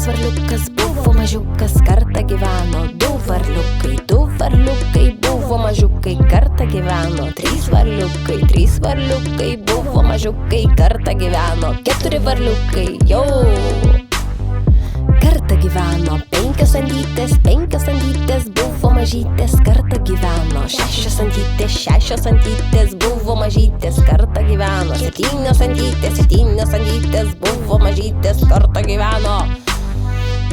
Vienas varliukas buvo mažiukas, kartą gyveno. Du varliukai buvo mažiukai, kartą gyveno. Trys varliukai buvo mažiukai, kartą gyveno. Keturi varliukai jau kartą gyveno. Penkios antytės buvo mažytės, kartą gyveno. Šešios antytės buvo mažytės, kartą gyveno. Septynios antytės buvo mažytės, kartą gyveno.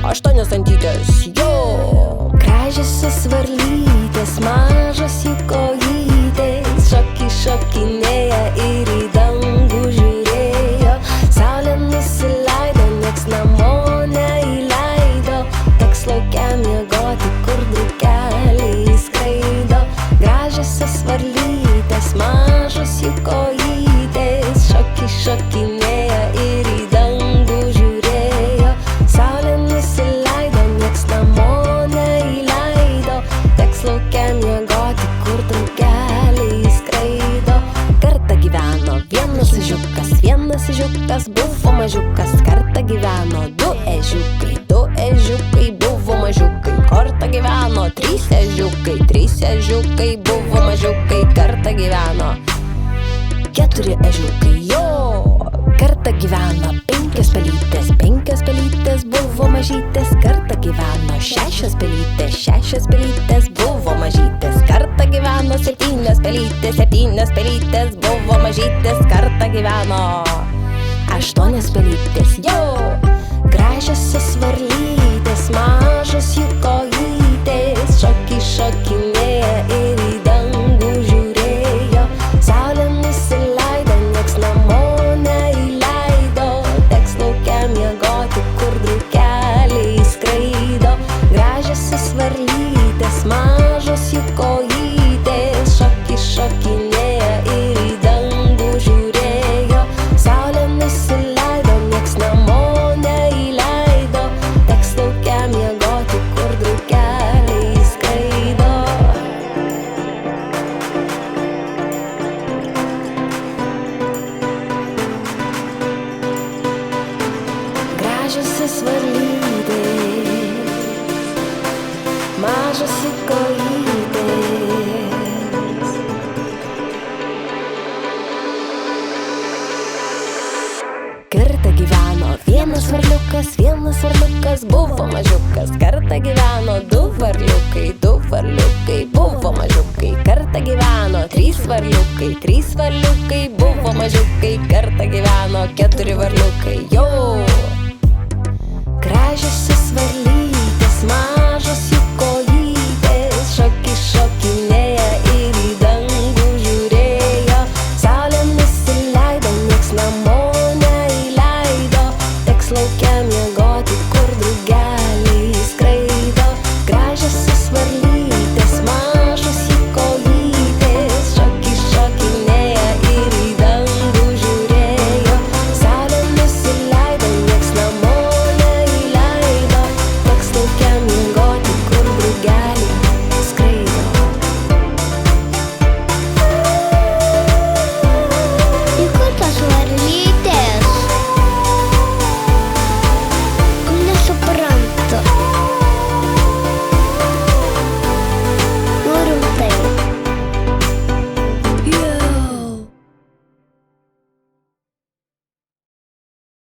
Aštuonios antytės jau gražiosios varlytės, mažos jų kojytės, šokinėja ir į dangų žiūrėjo. Saulė nusileido, nieks namo neįleido, teks lauke miegoti, kur drugeliai skraido. Gražiosios varlytės, mažos jų kojytės, šokinėja ir į dangų žiūrėjo. Saulė nusileido, nieks namo neįleido, teks lauke miegoti, kur drugeliai skraido. Kartą gyveno vienas ežiukas buvo mažiukas, kartą gyveno. Du ežiukai buvo mažiukai, kartą gyveno. Trys ežiukai buvo mažiukai, kartą gyveno. Keturi ežiukai jo kartą gyveno. Penkios pelytės buvo mažytės, kartą gyveno. Šešios pelytės buvo mažytės, kartą gyveno. Septynios pelytės buvo mažytės, kartą gyveno. Aštuonios pelytės jau gražiosios varlytės, mažos jų kojytės, šokinėja ir į dangų žiūrėjo. Saulė nusileido, nieks namo neįleido, teks lauke miegoti, kur drugeliai skraido. Gražiosios varlytės, mažos jų kojytės, šokinėja ir į dangų žiūrėjo. Saulė nusileido, nieks namo neįleido, teks lauke miegoti, kur drugeliai skraido. Gražiosios varlytės, mažos jų kojytės. Kartą gyveno vienas varliukas buvo mažiukas, kartą gyveno. Du varliukai buvo mažiukai, kartą gyveno. Trys varliukai buvo mažiukai, kartą gyveno. Keturi varliukai jau gražiosios varlytės, mažos jų kojytės, šokinėja ir į dangų žiūrėjo. Saulė nusileido, nieks namo neįleido, teks lauke miegoti, kur drugeliai skraido. Gražiosios varlytės.